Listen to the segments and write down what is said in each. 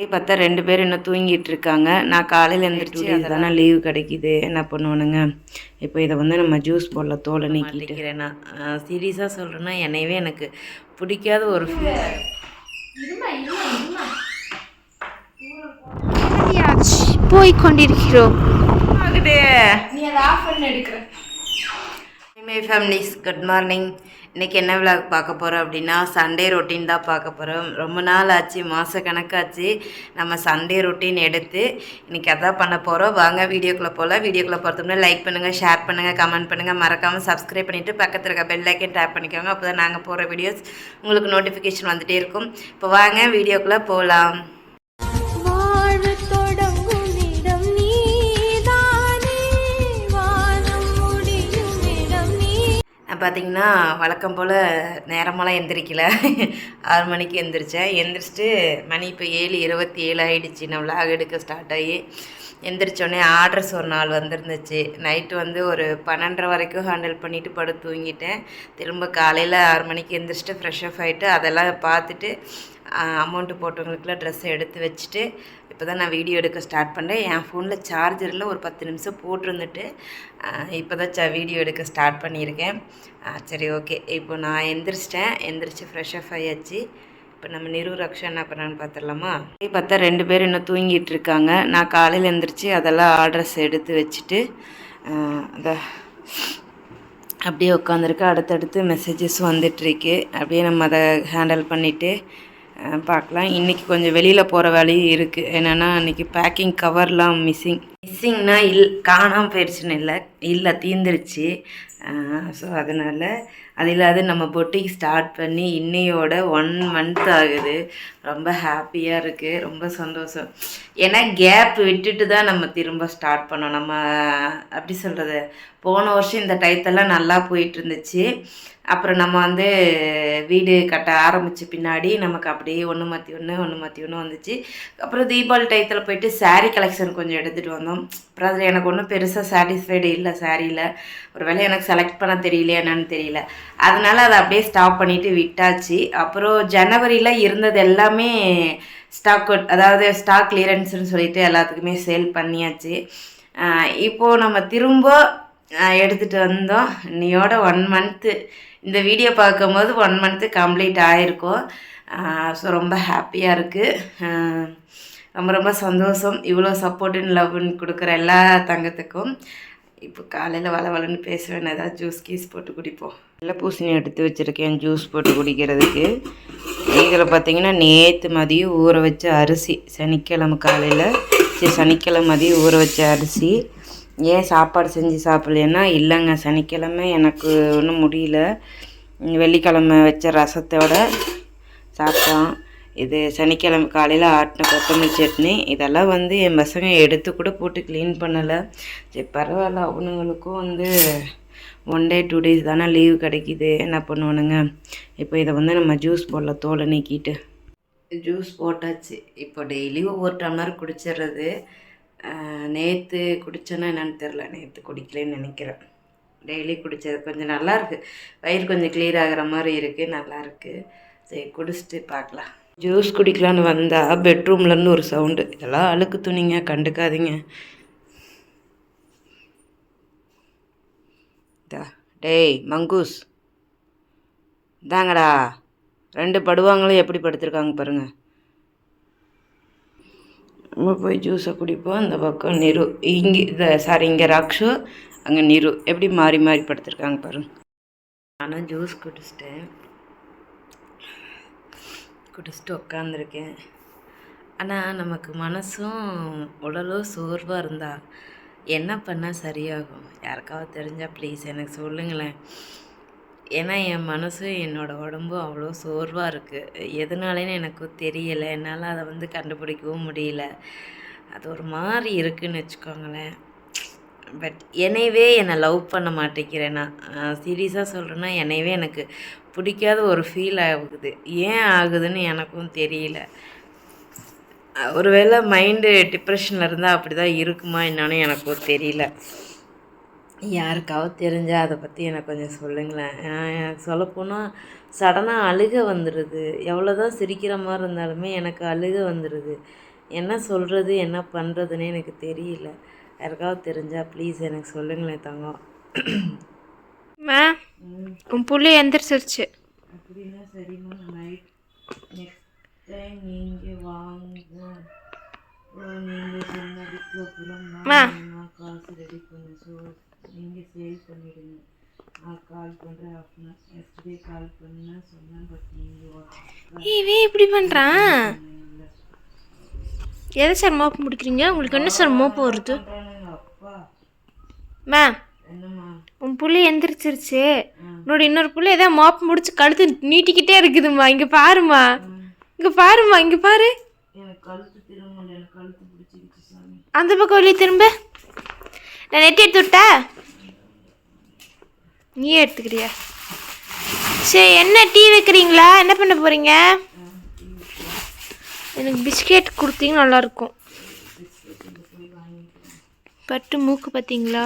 பார்த்தா 2 பேரும் இன்னும் தூங்கிட்டு இருக்காங்க. நான் காலையில எந்திரிச்சு அதெல்லாம் லீவ் கிடைக்குது. என்ன பண்ணுவானுங்க, இப்போ இதை வந்து நம்ம ஜூஸ் போடல தோலை நீக்கிட்டு. நான் சீரியஸாக சொல்கிறேன்னா என்னையவே எனக்கு பிடிக்காத ஒரு போய் கொண்டிருக்கிறோம். நீ அதை ஆஃப் பண்ணி எடுக்கிற. My families, good morning. இன்றைக்கி என்ன விளாக் பார்க்க போகிறோம் அப்படின்னா, சண்டே ரொட்டீன் தான் பார்க்க போகிறோம். ரொம்ப நாள் ஆச்சு, மாத கணக்காச்சு நம்ம சண்டே ரொட்டீன் எடுத்து இன்றைக்கி அதான் பண்ண போகிறோம். வாங்க வீடியோக்குள்ளே போகலாம். வீடியோக்குள்ளே போகிறதுக்கு லைக் பண்ணுங்கள், ஷேர் பண்ணுங்கள், கமெண்ட் பண்ணுங்கள், மறக்காமல் சப்ஸ்கிரைப் பண்ணிவிட்டு பக்கத்தில் இருக்க பெல் ஐக்கன் டேப் பண்ணிக்கோங்க. அப்போ தான் நாங்கள் போகிற வீடியோஸ் உங்களுக்கு நோட்டிஃபிகேஷன் வந்துகிட்டே இருக்கும். இப்போ வாங்க வீடியோக்குள்ளே போகலாம். பார்த்திங்கன்னா வழக்கம் போல் நேரமெல்லாம் எந்திரிக்கல. 6 மணிக்கு எந்திரிச்சேன். எந்திரிச்சிட்டு மணி இப்போ 7:27 ஆகிடுச்சு. நான் விளாக் எடுக்க ஸ்டார்ட் ஆகி எந்திரிச்சோடனே ஆர்டர்ஸ் ஒரு நாள் வந்துருந்துச்சு. நைட்டு வந்து ஒரு 12:30 வரைக்கும் ஹேண்டில் பண்ணிவிட்டு படுத்து தூங்கிட்டேன். திரும்ப காலையில் 6 மணிக்கு எந்திரிச்சிட்டு ஃப்ரெஷ்அப் ஆகிட்டு அதெல்லாம் பார்த்துட்டு அமௌண்ட்டு போட்டவங்களுக்குலாம் ட்ரெஸ்ஸை எடுத்து வச்சுட்டு இப்போ தான் நான் வீடியோ எடுக்க ஸ்டார்ட் பண்ணேன். என் ஃபோனில் சார்ஜரில் ஒரு 10 நிமிஷம் போட்டிருந்துட்டு இப்போ தான் வீடியோ எடுக்க ஸ்டார்ட் பண்ணியிருக்கேன். சரி, ஓகே. இப்போ நான் எந்திரிச்சு ஃப்ரெஷ்அப் ஆகியாச்சு. இப்போ நம்ம ரக்ஷா என்ன பண்ணான்னு பார்த்துடலாமா? பார்த்தா 2 பேரும் இன்னும் தூங்கிட்டு இருக்காங்க. நான் காலையில் எந்திரிச்சு அதெல்லாம் ஆர்டர்ஸ் எடுத்து வச்சுட்டு அந்த அப்படியே உட்காந்துருக்கு. அடுத்தடுத்து மெசேஜஸ் வந்துட்டுருக்கு. அப்படியே நம்ம அதை ஹேண்டில் பண்ணிவிட்டு பார்க்கலாம். இன்றைக்கி கொஞ்சம் வெளியில் போகிற வேலையும் இருக்குது. என்னென்னா இன்றைக்கி பேக்கிங் கவர்லாம் மிஸ்ஸிங்னா காணாமல் போயிடுச்சுன்னு இல்லை தீர்ந்துருச்சு. ஸோ அதனால் அது இல்லாத நம்ம பொட்டிக்கு ஸ்டார்ட் பண்ணி இன்னையோட 1 மந்த் ஆகுது. ரொம்ப ஹாப்பியாக இருக்குது, ரொம்ப சந்தோஷம். ஏன்னா கேப் விட்டுட்டு தான் நம்ம திரும்ப ஸ்டார்ட் பண்ணோம். நம்ம அப்படி சொல்கிறது, போன வருஷம் இந்த டயத்தெல்லாம் நல்லா போயிட்டு இருந்துச்சு. அப்புறம் நம்ம வந்து வீடு கட்ட ஆரம்பித்த பின்னாடி நமக்கு அப்படியே ஒன்று மாற்றி ஒன்று வந்துச்சு. அப்புறம் தீபாவளி டயத்தில் போயிட்டு சாரீ கலெக்ஷன் கொஞ்சம் எடுத்துகிட்டு வந்தோம். அப்புறம் அதில் எனக்கு ஒன்றும் பெருசாக சாட்டிஸ்ஃபைடு இல்லை சாரியில். ஒரு வேளை எனக்கு செலக்ட் பண்ண தெரியலையா என்னன்னு தெரியல. அதனால் அதை அப்படியே ஸ்டாப் பண்ணிவிட்டு விட்டாச்சு. அப்புறம் ஜனவரியில் இருந்தது எல்லாமே ஸ்டாக் அவுட், அதாவது ஸ்டாக் கிளியரன்ஸ்னு சொல்லிட்டு எல்லாத்துக்குமே சேல் பண்ணியாச்சு. இப்போது நம்ம திரும்ப எடுத்துகிட்டு வந்தோம். இன்னையோட 1 மந்த்து, இந்த வீடியோ பார்க்கும்போது 1 மந்த்து கம்ப்ளீட் ஆகிருக்கும். ஸோ ரொம்ப ஹாப்பியாக இருக்குது. ரொம்ப ரொம்ப சந்தோஷம். இவ்வளோ சப்போர்ட்டுன்னு லவ்னு கொடுக்குற எல்லா தங்கத்துக்கும். இப்போ காலையில் வளன்னு பேசுவேன். ஏதாவது ஜூஸ் கீஸ் போட்டு குடிப்போம். நல்லா பூசணி எடுத்து வச்சுருக்கேன் ஜூஸ் போட்டு குடிக்கிறதுக்கு. இதில் பார்த்திங்கன்னா நேற்று மதியம் ஊற வச்ச அரிசி, சனிக்கிழமை மதியம் ஊற வச்ச அரிசி. ஏன் சாப்பாடு செஞ்சு சாப்பிட்லேன்னா, இல்லைங்க சனிக்கிழமை எனக்கு ஒன்றும் முடியல, வெள்ளிக்கிழமை வச்ச ரசத்தோட சாப்பிட்டோம். இது சனிக்கிழமை காலையில் ஆட்டின கொத்தமல்லி சட்னி. இதெல்லாம் வந்து என் பசங்க எடுத்து கூட போட்டு க்ளீன் பண்ணலை. சரி பரவாயில்ல, அவனுங்களுக்கும் வந்து 1 டே 2 டேஸ் தானே லீவ் கிடைக்கிது, என்ன பண்ணுவானுங்க. இப்போ இதை வந்து நம்ம ஜூஸ் போடல தோலை நீக்கிட்டு ஜூஸ் போட்டாச்சு. இப்போ டெய்லியும் 1 டம்ளர் குடிச்சிடுறது. நேற்று குடித்தேன்னா என்னென்னு தெரில, நேற்று குடிக்கலன்னு நினைக்கிறேன். டெய்லி குடித்தது கொஞ்சம் நல்லாயிருக்கு. வயிறு கொஞ்சம் கிளியர் ஆகிற மாதிரி இருக்குது, நல்லாயிருக்கு. சரி குடிச்சிட்டு பார்க்கலாம். ஜூஸ் குடிக்கலான்னு வந்தால் பெட்ரூம்லேருந்து ஒரு சவுண்டு. இதெல்லாம் அழுக்கு துணிங்க, கண்டுக்காதீங்க. டேய் மங்கூஸ், தாங்கடா 2 படுவாங்களும் எப்படி படுத்திருக்காங்க பாருங்கள். நம்ம போய் ஜூஸை குடிப்போம். அந்த பக்கம் இங்கே ரக்ஷு, அங்கே நிரு எப்படி மாறி மாறி படுத்திருக்காங்க பாருங்க. ஆனால் ஜூஸ் குடிச்சிட்டு உட்காந்துருக்கேன். ஆனால் நமக்கு மனசும் உடலும் சோர்வாக இருந்தால் என்ன பண்ணால் சரியாகும்? யாருக்காவது தெரிஞ்சால் ப்ளீஸ் எனக்கு சொல்லுங்களேன். ஏன்னா என் மனசும் என்னோடய உடம்பும் அவ்வளோ சோர்வாக இருக்குது. எதனாலேன்னு எனக்கு தெரியலை. என்னால் அதை வந்து கண்டுபிடிக்கவும் முடியல. அது ஒரு மாதிரி இருக்குதுன்னு வச்சுக்கோங்களேன். பட் என்னையவே என்னை லவ் பண்ண மாட்டேங்கிறேன். நான் சீரியஸாக சொல்கிறேன்னா என்னையவே எனக்கு பிடிக்காத ஒரு ஃபீல் ஆகுது. ஏன் ஆகுதுன்னு எனக்கும் தெரியல. ஒருவேளை மைண்டு டிப்ரெஷனில் இருந்தால் அப்படி தான் இருக்குமா என்னன்னு எனக்கும் தெரியல. யாருக்காவது தெரிஞ்சால் அதை பற்றி எனக்கு கொஞ்சம் சொல்லுங்களேன். எனக்கு சொல்லப்போனால் சடனாக அழுகை வந்துடுது. எவ்வளோ தான் சிரிக்கிற மாதிரி இருந்தாலுமே எனக்கு அழுகை வந்துடுது. என்ன சொல்கிறது என்ன பண்ணுறதுன்னு எனக்கு தெரியல. யாருக்காவது தெரிஞ்சால் ப்ளீஸ் எனக்கு சொல்லுங்களேன் தங்கம். மா உன் புள்ளி எந்திரிச்சிருச்சு. அப்படின்னா சரிம்மா, நைட் நெக்ஸ்ட் டைம் நீங்கள் வாங்க. நீங்கள் சொன்னதுக்கு அப்புறம் நான் காசு ரெடி பண்ண. ஸோ நீங்கள் சேல் பண்ணிவிடுங்க. நான் கால் பண்ணுறேன். அப்படின்னா எஸ்டே கால் பண்ண சொன்னேன். பட் நீங்கள் இவன் இப்படி பண்ணுறான். எதை சார் மோப்பம் முடிக்கிறீங்க? உங்களுக்கு என்ன சார் மோப்பம் வருது? அப்பா மா என்னம்மா? உன் புள்ளி எந்திரிச்சிருச்சு. உன்னோட இன்னொரு புள்ளி ஏதோ மோப்பம் முடிச்சு கழுத்து நீட்டிக்கிட்டே இருக்குதும்மா. இங்கே பாருமா, இங்கே பாருமா, இங்கே பாரு. எனக்கு கழுத்து திரும்ப, எனக்கு கழுத்து பிடிச்சிக்கிச்சு சாமி. அந்த பக்கம் வெளியே திரும்ப. நான் நெட்டி எடுத்து விட்டா நீயே எடுத்துக்கிறியா? சரி, என்ன டீ வைக்கிறீங்களா? என்ன பண்ண போகிறீங்க? எனக்கு பிஸ்கெட் கொடுத்தீங்க நல்லாயிருக்கும். பட்டு மூக்கு பார்த்தீங்களா?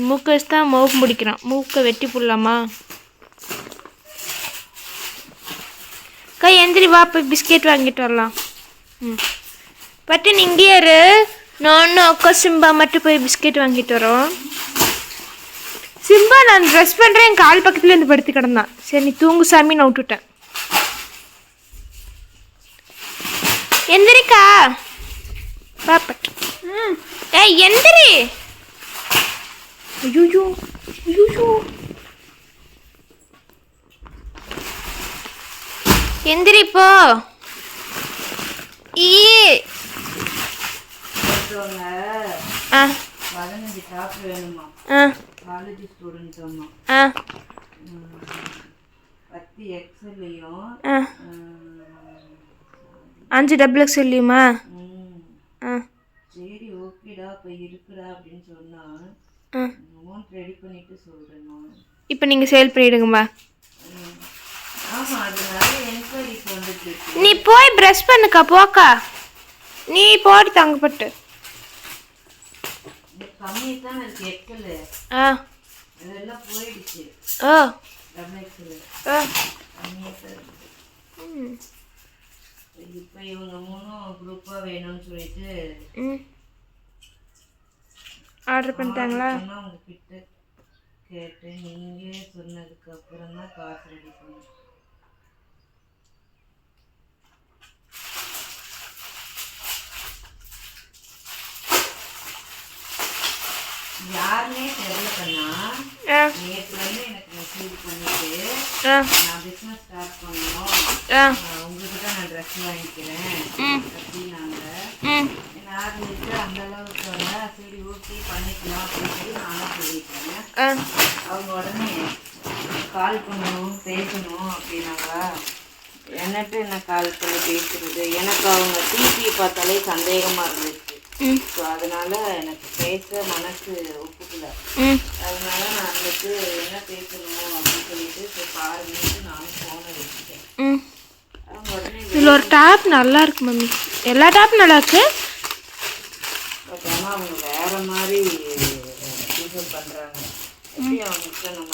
மூக்கை வச்சு தான் மோப்பு முடிக்கிறான். மூக்கை வெட்டி போடலாமா? கை எந்திரி, வா போய் பிஸ்கெட் வாங்கிட்டு வரலாம். பட்டு இங்கேயே இரு. நானும் அக்கா சிம்பா மட்டும் போய் பிஸ்கெட் வாங்கிட்டு வரோம். சிம்பா நான் ட்ரெஸ் பண்ணுறேன், என் கால் பக்கத்துல இருந்து படுத்து கிடந்தான். சரி நீ தூங்கு சாமி, நான் விட்டுட்டேன். எந்திரிக்கா பாப்பட்டு. ஏய் எந்திரி. ஐயோ ஐயோ, எந்திரி போ. ஈ 15 டாப் வேணுமா? காலேஜ் ஸ்டூடெண்ட் அம்மா. 10 எக்ஸ்எல்லையும் 5 டபுள் எக்ஸ் இல்லையுமா? சரி ஓகேடா, இப்போ இருக்குடா அப்படின்னு சொன்னா அமௌண்ட் ரெடி பண்ணிட்டு சொல்கிறேன் நான். இப்போ நீங்கள் சேல் பண்ணிவிடுங்கம்மா. ஆமாம், அதனால என்கொயரிஸ் வந்துட்டு. நீ போய் ப்ரஷ் பண்ணுக்கா, போக்கா. நீ போட்டு தங்கப்பட்டு கம்மி தான் இருக்கு எக்ஸல். இதெல்லாம் போயிடுச்சு. டபுள் எக்ஸல் இப்போ இவங்க 3 குரூப்பாக வேணும்னு சொல்லிட்டு ஆர்டர் பண்ணிட்டாங்களா? உங்ககிட்ட கேட்டேன், நீங்கள் சொன்னதுக்கு அப்புறம் தான் காசு ரெடி பண்ணேன். யாருமே தெரியல பண்ணா. நேற்றுலேருந்து எனக்கு மெசேஜ் பண்ணிட்டு நான் பிஸ்னஸ் ஸ்டார்ட் பண்ணணும், உங்களுக்கு தான் நான் ட்ரெஸ் வாங்கிக்கிறேன் அப்படின்னாங்க. ஆரம்பிச்சு அந்த அளவுக்கு வந்தா சரி ஓகே பண்ணிக்கலாம் அப்படின்னு சொல்லி நானும் சொல்லிட்டேன். அவங்க உடனே கால் பண்ணணும் பேசணும் அப்படின்னாங்களா. என்னட்டு என்ன கால் பண்ணி பேசுறது, எனக்கு அவங்க டிபியை பார்த்தாலே சந்தேகமாக இருந்துச்சு. ஸோ அதனால எனக்கு பேச மனசு ஒப்புக்கல. அதனால நான் வந்துட்டு என்ன பேசணும் அப்படின்னு சொல்லிட்டு சரி பாருங்கன்னு நானும் ஃபோனை வச்சுட்டேன். அவங்க உடனே இதில் ஒரு டாப் நல்லா இருக்கு மம்மி. எல்லா டாப்பும் நல்லா இருக்கு. பட் ஆனால் அவங்க வேற மாதிரி பிஹேவ் பண்ணுறாங்க. எப்படி அவங்களுக்கு நம்ம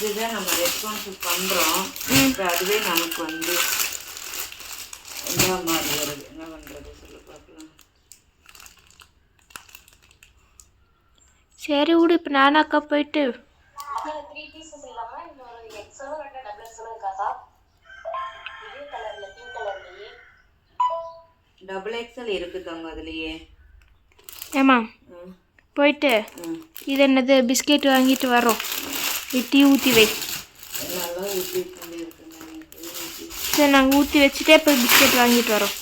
இதுதான் நம்ம ரெஸ்பான்சிவ் பண்ணுறோம், இப்போ அதுவே நமக்கு வந்து என்ன மாதிரி வருது. என்ன பண்ணுறது சொல்லி பார்க்கலாம். சரி விடு, இப்போ நானும் அக்கா போயிட்டு டபுள் எக்ஸல் இருக்குதாங்க அதுலேயே. ஏமா போயிட்டு இது என்னது பிஸ்கெட் வாங்கிட்டு வரோம். டீ ஊற்றி வை. நல்லா ஊற்றி இருக்குங்க. சரி நாங்கள் ஊற்றி வச்சுட்டே போய் பிஸ்கெட் வாங்கிட்டு வரோம்.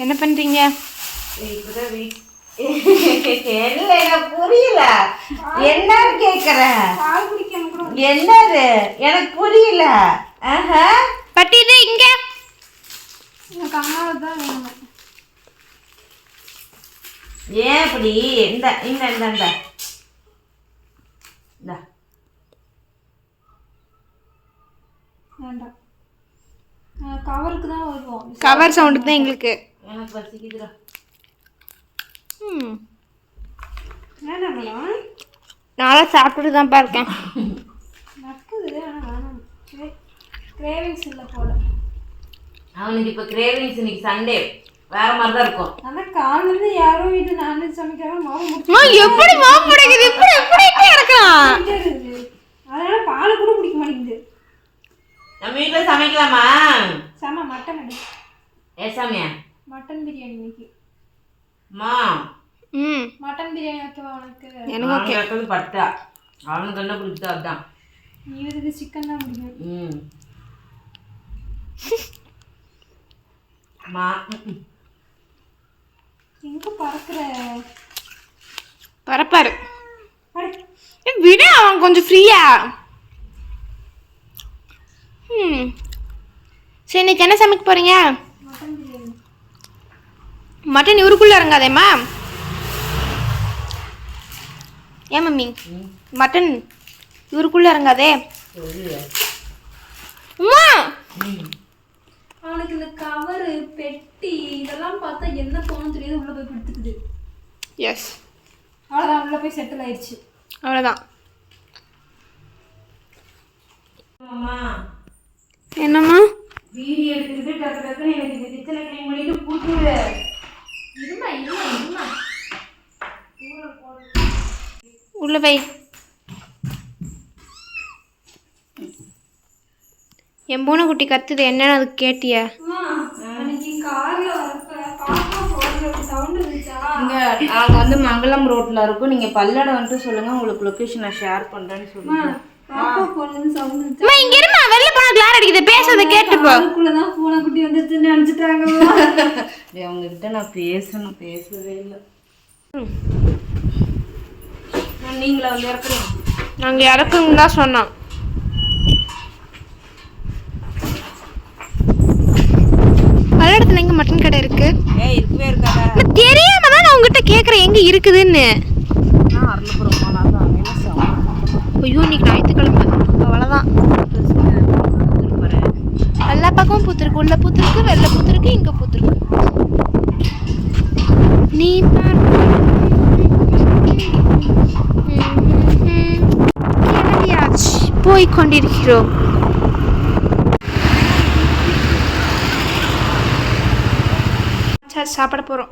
என்ன பண்ணுறீங்க? புரியல என்னன்னு கேக்குறேன். என்னது எனக்கு புரியல. பட்டி இது இங்க ஏன் இப்படி இந்த இந்த இந்த இந்த கவருக்கு தான் வருவோம். கவர் சவுண்டுக்கு தான் எங்களுக்கு. எனக்கு பசிக்குதுடா. நானும் சாப்பிட்டுட்டு தான் இருக்கேன். கிரேவிங்ஸ் இல்லை போல. அவனுக்கு இப்போ கிரேவிங்ஸ் இன்னைக்கு சண்டே வேற மாதிரி தான் இருக்கும். ஆனால் காலையிலேருந்து யாரோ வீட்டு நான்வெஜ் சமைக்கிறாங்க. எப்படி மாவு பிடிக்குது? இப்படி எப்படி இருக்கலாம்? அதனால பால் கூட பிடிக்க மாட்டேங்குது. நம்ம வீட்டில் சமைக்கலாமா? சாமா மட்டன் அடி. சாமியா மட்டன் பிரியாணி இன்னைக்கு. அம்மா மட்டன் பிரியாணி வைக்கவா உனக்கு? எனக்கு வைக்கிறது பட்டா. அவனுக்கு என்ன பிடிச்சா அதுதான். இவருக்கு சிக்கன் தான் பிடிக்கும். அம்மா எங்க பறக்குற? பறப்பாரு விட அவன் கொஞ்சம் ஃப்ரீயா. சரி இன்னைக்கு என்ன சமைக்க போறீங்க? மட்டன் இவருக்குள்ள இறங்காதேம்மா. ஏன் மம்மி மட்டன் இவருக்குள்ள இறங்காதே. அம்மா அவனுக்கு இந்த கவரு பெட்டி இதெல்லாம் பார்த்தா என்ன தோணும் தெரியாது. உள்ள போய் படுத்துக்குது. எஸ் அவ்வளோதான், உள்ள போய் செட்டில் ஆயிடுச்சு. அவ்வளோதான். என்னம்மா வீடியோ எடுத்துக்கிட்டு டக்கு டக்குன்னு எனக்கு இந்த கிச்சனை க்ளீன் பண்ணிட்டு கூட்டுரு. இருமா இருமா இருமா உள்ள வை. என் பூனை குட்டி கத்துது, என்னன்னு அதுக்கு கேட்டிய? நாங்கள் வந்து மங்களம் ரோட்டில் இருக்கோம். நீங்கள் பல்லடம் வந்துட்டு சொல்லுங்கள், உங்களுக்கு லொக்கேஷன் நான் ஷேர் பண்ணுறேன்னு சொல்லுங்கள். இங்க இருமா, வெளில போனா கிளார் அடிக்குது, பேசுறத கேட்டுப்போ. அதுக்குள்ளதான் பூனை குட்டி வந்துருச்சுன்னு நினைச்சிட்டாங்க. அவங்க கிட்ட நான் பேசவே இல்லை. நீங்களா வந்து இறக்குறீங்க? நாங்க இறக்குங்க தான் சொன்னோம். பல்லடத்துல எங்க மட்டன் கடை இருக்கு? இருக்கவே இருக்காதா? தெரியாம தான் நான் உங்ககிட்ட கேக்குறேன் எங்க இருக்குதுன்னு. ஐயோ இன்னைக்கு ஞாயிற்றுக்கிழமை, அவ்வளோதான். எல்லா பக்கமும் பூத்திருக்கு, உள்ள பூத்திருக்கு, வெள்ளை பூத்திருக்கு, இங்க பூத்திருக்கு. நீ போய் கொண்டிருக்கிறோம். சாப்பிட போகிறோம்.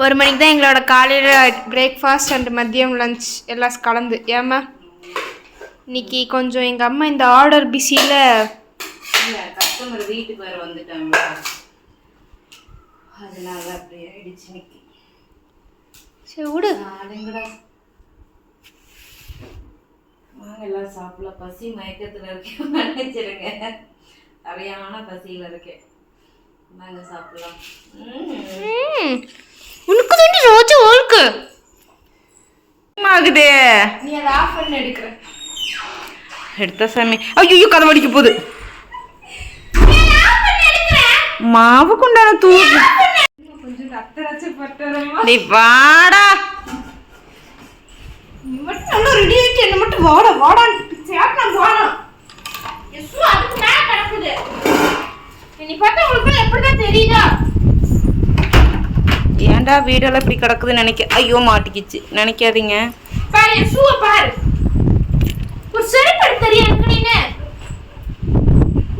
1 மணிக்கு தான் எங்களோட காலையில் பிரேக்ஃபாஸ்ட் அண்ட் மதியம் லஞ்ச் எல்லாம் கலந்து. ஏம்மா இன்னைக்கு கொஞ்சம் எங்கள் அம்மா இந்த ஆர்டர் பிஸியில் கஸ்டமர் வீட்டுக்கு வேறு வந்துட்டாங்க, அதனால அப்படி ஆயிடுச்சு இன்னைக்கு. சரி விடு. ஆளுங்கடா வாங்க எல்லாம் சாப்பிடல. பசி மயக்கத்தில் இருக்கேன் நினைச்சிருங்க, சரியான பசியில் இருக்கேன். வாங்க சாப்பிடலாம். உனக்கு தாண்டி ரோஜா ஓல்க்கு ஆகுது. நீ அதை ஆஃப் பண்ணி எடுக்கிற எடுத்த சாமி. ஐயோ கதை வடிக்க போகுது. மாவு கொண்டான தூக்கு கொஞ்சம் ரத்தராட்சி பட்டுறமா. நீ வாடா, நீ மட்டும் நல்லா ரெடி ஆயிட்டு என்ன மட்டும் வாடா வாடான்னு சேட்டலாம் போகணும். எஸ்ஸு அதுக்கு மேலே கிடக்குது. நீ பார்த்தா உங்களுக்கு எப்படிதான் தெரியுதா? ஏன்டா வீடெல்லாம் இப்படி கிடக்குதுன்னு நினைக்க. ஐயோ மாட்டிக்கிச்சு, நினைக்காதீங்க. பாரு என் ஷூவை பாரு. ஒரு செருப்பு எடுத்து தெரியும் எனக்கு. நீ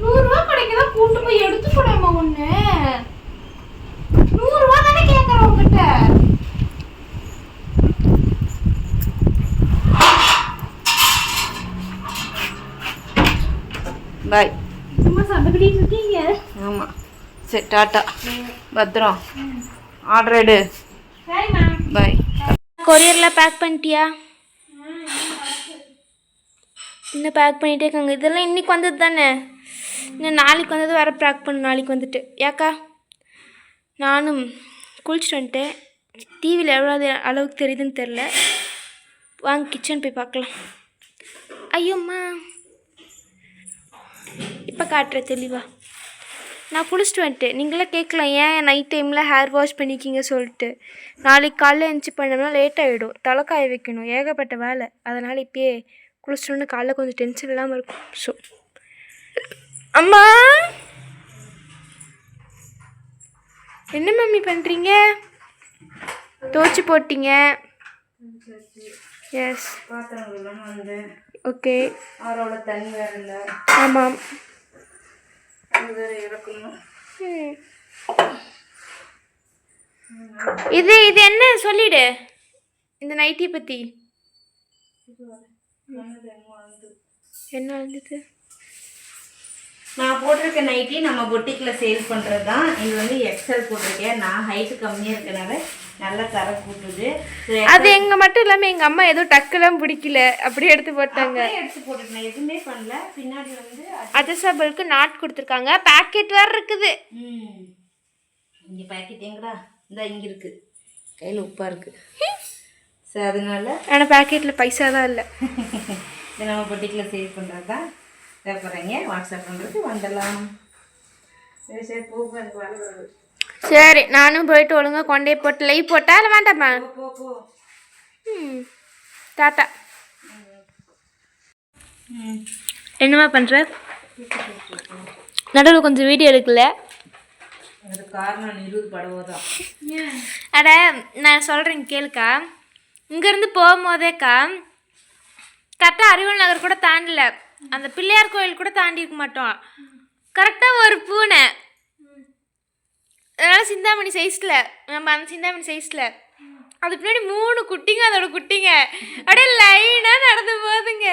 100 ரூபா கிடைக்கதா கூட்டு போய் எடுத்து போடாமா ஒண்ணு? 100 ரூபா தானே கேட்கறேன் உங்ககிட்ட. பாய். சும்மா சண்டை கட்டிட்டு இருக்கீங்க. ஆமாம் சரி டாட்டா, பத்திரம். ஆர்டர் எடு. சரிம்மா. பாய். கொரியரில் பேக் பண்ணிட்டியா? இன்னும் பேக் பண்ணிகிட்டே இருக்காங்க. இதெல்லாம் இன்றைக்கி வந்தது தானே, இன்னும் நாளைக்கு வந்தது வேறு பேக் பண்ணு. நாளைக்கு வந்துட்டு ஏக்கா நானும் குளிச்சுட்டு வந்துட்டேன். டிவியில் எவ்வளோ அளவுக்கு தெரியுதுன்னு தெரில. வாங்க கிச்சன் போய் பார்க்கலாம். ஐயோம்மா இப்போ காட்டுறேன் தெளிவா. நான் குளிச்சுட்டு வந்துட்டேன். நீங்களே கேட்கலாம் ஏன் நைட் டைமில் ஹேர் வாஷ் பண்ணிக்கிங்க சொல்லிட்டு. நாளைக்கு காலைல எழுந்துச்சி பண்ணோம்னா லேட் ஆகிடும், தலை காய வைக்கணும், ஏகப்பட்ட வேலை. அதனால் இப்போயே குளிச்சிட்டோன்னு காலைல கொஞ்சம் டென்ஷன் இல்லாமல் இருக்கும். ஸோ அம்மா என்ன மம்மி பண்ணுறீங்க? துவச்சி போட்டிங்க. எஸ் பாத்திரங்கள்லாம் வந்து ஓகே. அவரோட தண்ணி வேறு இல்லை. ஆமாம் இது இது என்ன சொல்லிடு இந்த நைட்டி பத்தி. என்ன வந்தது? நான் போட்டிருக்க நைட்டி நம்ம பொட்டிக்கில் சேல் பண்ணுறது தான். இது வந்து எக்ஸல் போட்டிருக்கேன். நான் ஹைட்டு கம்மியாக இருக்கனால நல்லா தர கூட்டுது. அது எங்க மட்டும் இல்லாமல் எங்கள் அம்மா ஏதோ டக்குலாம் பிடிக்கல அப்படியே எடுத்து போட்டாங்க. எடுத்து போட்டுட்டேன், எதுவுமே பண்ணல. பின்னாடி வந்து அட்ஜஸ்டபிளுக்கு நாட் கொடுத்துருக்காங்க. பேக்கெட் வேறு இருக்குது. இங்கே பேக்கெட் எங்கடா? இந்த இங்கே இருக்குது, கையில் உப்பாக இருக்குது. சரி, அதனால ஆனால் பேக்கெட்டில் பைசா தான் இல்லை. இது நம்ம பொட்டிக்கில் சேல் பண்ணுறது தான். தேவைப்படுறீங்க வாட்ஸ்அப் பண்ணுறது வந்துடலாம். சரி சரி போக எனக்கு வேலை வருது. சரி, நானும் போயிட்டு ஒழுங்கா கொண்டே போட்டு லைவ் போட்டா இல்லை வேண்டாமா? போ. டாட்டா. என்னம்மா பண்ணுற? நடுவில் கொஞ்சம் வீடியோ எடுக்கல. அது காரணம் 20 படவோ தான். அட நான் சொல்கிறேன் கேளுக்கா. இங்கேருந்து போகும்போதேக்கா கரெக்டாக அறிவல் நகர் கூட தாண்டல, அந்த பிள்ளையார் கோயில் கூட தாண்டி இருக்க மாட்டோம். கரெக்டாக ஒரு பூனை, அதனால் சிந்தாமணி சைஸில், நம்ம அந்த சிந்தாமணி சைஸில் அது பின்னாடி 3 குட்டிங்க, அதோட குட்டிங்க அப்படியே லைனாக நடந்து போகுதுங்க.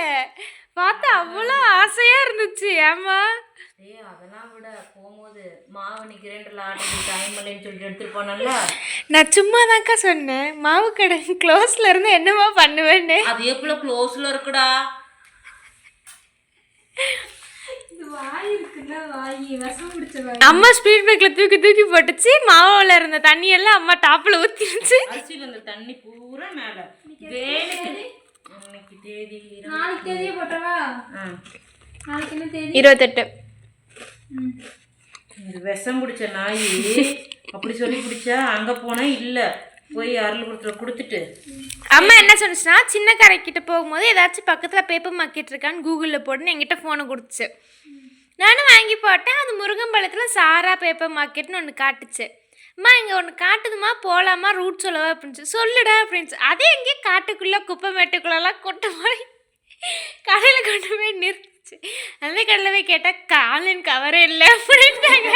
பார்த்தா அவ்வளோ ஆசையாக இருந்துச்சு. ஏம்மா அதெல்லாம் விட போகும்போது மாவனி கிரைண்டரில் ஆட்டி டைம் இல்லைன்னு சொல்லிட்டு எடுத்துகிட்டு போனல. நான் சும்மா தான்க்கா சொன்னேன், மாவு கடை க்ளோஸில் இருந்து என்னம்மா பண்ணுவேன்னு. அது எப்போ க்ளோஸில் இருக்குடா. அம்மா ஸ்பீட் பிரேக்கில் தூக்கி தூக்கி போட்டுச்சு. மாவுல இருந்த தண்ணி எல்லாம் அம்மா டாப்பில் ஊற்றிருச்சு. அரிசியில் இருந்த தண்ணி பூரா மேலே. இன்னைக்கு தேதி நாளைக்கு தேதியே போட்டவா? நாளைக்கு என்ன தேதி? 28. இந்த விஷம் பிடிச்ச நாய் அப்படி சொல்லி பிடிச்சா அங்கே போனால் இல்லை, போய் அருள் கொடுத்துட்டு அம்மா என்ன சொன்னிச்சுன்னா, சின்ன கரைக்கிட்ட போகும்போது ஏதாச்சும் பக்கத்தில் பேப்பர் மார்க்கெட் இருக்கான்னு கூகுளில் போட்டுன்னு என்கிட்ட ஃபோனை கொடுத்துச்சு. நானும் வாங்கி போட்டேன். அது முருங்கம்பாளையத்தில் சாரா பேப்பர் மார்க்கெட்னு ஒன்று காட்டுச்சு. அம்மா இங்கே ஒன்று காட்டுதுமா, போகலாமா, ரூட் சொல்லவா அப்படின்ச்சு. சொல்லுடா அப்படின்ச்சு. அதே எங்கேயே காட்டுக்குள்ளே குப்பை மேட்டுக்குள்ளெல்லாம் கொட்ட மாதிரி கடையில் கொண்டு போய் நிறுத்துச்சு. அந்த கடையில் போய் கேட்டால் காலின் கவரே இல்லை அப்படின்ட்டாங்க.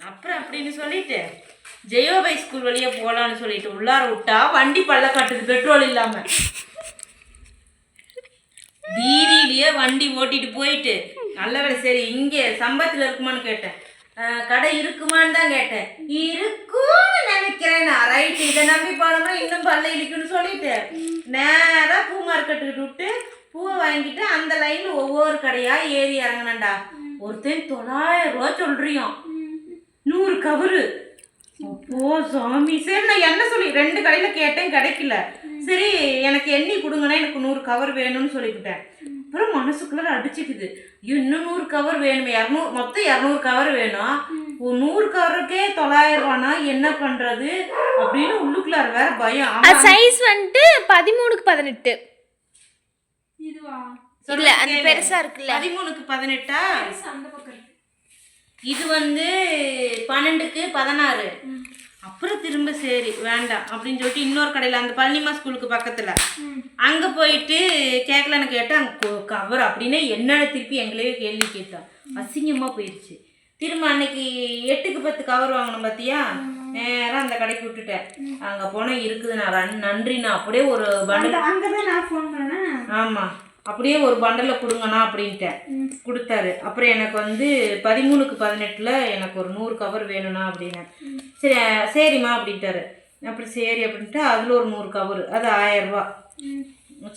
அப்புறம் அப்படின்னு சொல்லிட்டு ஜெயோபை ஸ்கூல் வழியாக போகலான்னு சொல்லிட்டு உள்ளார விட்டா வண்டி பல்ல காட்டுது, பெட்ரோல் இல்லாமல். வீதியிலேயே வண்டி ஓட்டிட்டு போயிட்டு நல்ல வேலை. சரி இங்கே சம்பத்தில் இருக்குமான்னு கேட்டேன், கடை இருக்குமான்னு தான் கேட்டேன். இருக்கும்னு நினைக்கிறேன் நான். ரைட்டு, இதை நம்பி போனோம்னா இன்னும் பல்ல இழுக்குன்னு சொல்லிட்டு நேராக பூ மார்க்கெட்டுக்கிட்டு விட்டு பூவை வாங்கிட்டு அந்த லைனில் ஒவ்வொரு கடையாக ஏறி இறங்கினேன்டா. ஒருத்தன் 900 ரூபா சொல்றியான், 100 கவரு. அப்போ சாமி. சரி நான் என்ன சொல்லி 2 கடையில் கேட்டேன், கிடைக்கல. சரி எனக்கு எண்ணி கொடுங்கன்னா எனக்கு 100 கவர் வேணும்னு சொல்லிவிட்டேன். அப்புறம் மனசுக்குள்ள அடிச்சுக்குது, இன்னும் 100 கவர் வேணுமே, 200 மொத்தம் 200 கவர் வேணும். 100 கவருக்கே 900 ரூபானா என்ன பண்றது அப்படின்னு உள்ளுக்குள்ளார வேற பயம். சைஸ் வந்துட்டு 13க்கு 18. இதுவா? இல்ல அந்த பெருசா இருக்குல்ல, 13க்கு 18. அந்த பக்கம் இருக்கு. இது வந்து 12க்கு 16. அப்புறம் திரும்ப சரி வேண்டாம் அப்படின்னு சொல்லிட்டு இன்னொரு கடையில் அந்த பழனிமா ஸ்கூலுக்கு பக்கத்தில் அங்கே போயிட்டு கேட்கலன்னு கேட்டால் அங்கே கவர் அப்படின்னு என்னென்ன திருப்பி எங்களையே கேள்வி கேட்டோம். அசிங்கமாக போயிடுச்சு. திரும்ப அன்னைக்கு 8க்கு 10 கவர் வாங்கணும் பார்த்தியா, நேராக அந்த கடைக்கு விட்டுட்டேன். அங்கே போனால் இருக்குது. நான் நன்றி, நான் அப்படியே ஒரு பண்டல் அங்கே தான் நான் ஃபோன் பண்ணேன். ஆமாம், அப்படியே ஒரு பண்டலை கொடுங்கண்ணா அப்படின்ட்டேன். கொடுத்தாரு. அப்புறம் எனக்கு வந்து 13க்கு 18 எனக்கு ஒரு 100 கவர் வேணும்ண்ணா அப்படின்னேன். சரி சரிம்மா அப்படின்ட்டாரு. அப்புறம் சரி அப்படின்ட்டு அதில் ஒரு 100 கவர், அது 1000 ரூபா.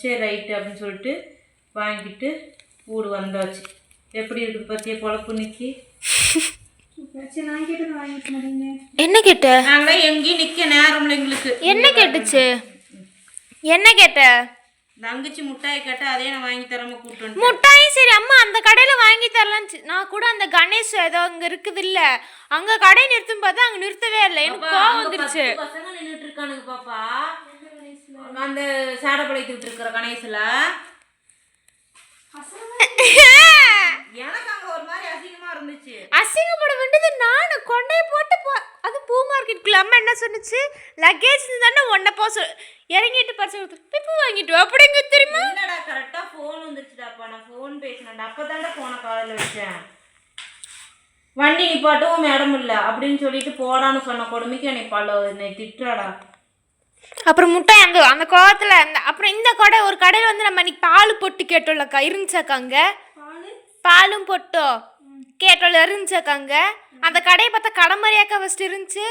சரி ரைட்டு அப்படின்னு சொல்லிட்டு வாங்கிட்டு வீடு வந்தாச்சு. எப்படி இருக்குது பார்த்தியா பொழப்பு நிற்கி. சரி நான் கேட்டது வாங்கிட்டு மாட்டீங்க. என்ன கேட்ட? நாங்களே எங்கேயும் நிற்க நேரம்ல எங்களுக்கு. என்ன கேட்டுச்சு? என்ன கேட்ட? தங்கச்சி முட்டாய் கேட்டால் அதே நான் வாங்கி தராமல் கூப்பிட்டு. முட்டாயும் சரி அம்மா அந்த கடையில் வாங்கி தரலாம். நான் கூட அந்த கணேஷ் ஏதோ அங்கே இருக்குது இல்லை, அங்கே கடை நிறுத்தும் பார்த்தா அங்கே நிறுத்தவே இல்லை. எனக்கு கோவம் வந்துருச்சு. பசங்க நின்றுட்டு இருக்கானுங்க பாப்பா, அந்த சாடப்படைத்துட்டு இருக்கிற கணேசில். எனக்கு அங்கே ஒரு மாதிரி அசிங்கமாக இருந்துச்சு. அசிங்கப்பட வேண்டியது நான் கொண்டே போட்டு அது பூ மார்க்கெட் இல்லை அம்மா என்ன சொன்னுச்சு லக்கேஜ் தானே ஒன்றை இறங்கிட்டு பர்ஸ் பிப்பு வாங்கிட்டு வா அப்படிங்க தெரியுமா இல்லடா கரெக்டா ஃபோன் வந்துருச்சுடாப்பா நான் ஃபோன் பேசினேன்டா அப்பதான்டா ஃபோனை காதில் வச்சேன் வண்டி நிப்பாட்டவும் இடம் இல்லை அப்படின்னு சொல்லிட்டு போடான்னு சொன்ன கொடுமைக்கு என்னை என்னை திட்டுறாடா அப்புறம் முட்டை அந்த கோவத்தில் அப்புறம் இந்த கடை ஒரு கடையில் வந்து நம்ம இன்னைக்கு பால் பொட்டு கேட்டோம்லக்கா இருந்துச்சாக்காங்க பாலும் பொட்டோ கேட்டோம்ல இருந்துச்சாக்காங்க அந்த கடையை பார்த்தா கடை மாதிரியாக்கா ஃபஸ்ட்டு இருந்துச்சு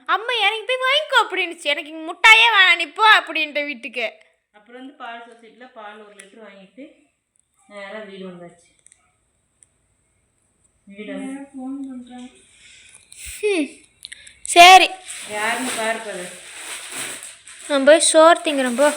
அம்மா எனக்கு போய் வாங்கிக்கோ அப்படின்னுச்சு எனக்கு இங்கே முட்டாயே வேணாம் இப்போ அப்படின்ட்டு வீட்டுக்கு அப்புறம் வந்து பால் சொசைட்டியில் பால் 1 லிட்டர் வாங்கிட்டு நேராக வீடு வந்தாச்சு வீடு ஃபோன் பண்ணுறேன் சரி யாருன்னு பாருப்பது நான் போய் சோறு திங்கிறேன் போ